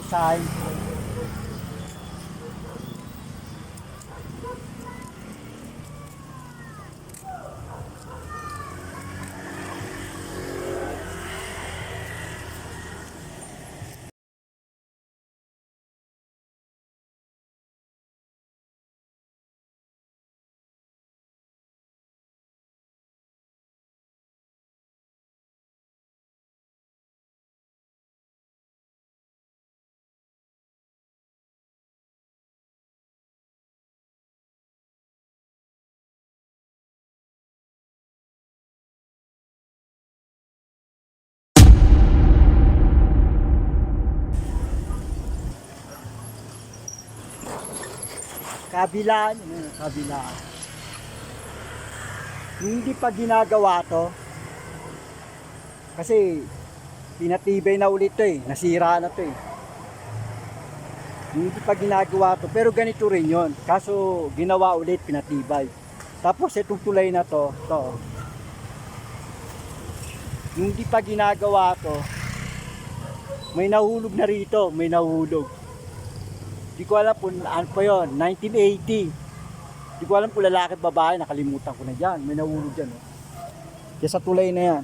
sign. Kabilaan, kabilaan. Hindi pa ginagawa to. Kasi pinatibay na ulit to eh. Nasira na to eh. Hindi pa ginagawa to. Pero ganito rin yon. Kaso ginawa ulit, pinatibay. Tapos itong tulay na to. Hindi pa ginagawa to. May nahulog na rito. May nahulog. Di ko alam kung ano pa yun, 1980. Di ko alam kung lalaki at babae, nakalimutan ko na dyan. May nahulog dyan. Oh. Kaya sa tulay na yan.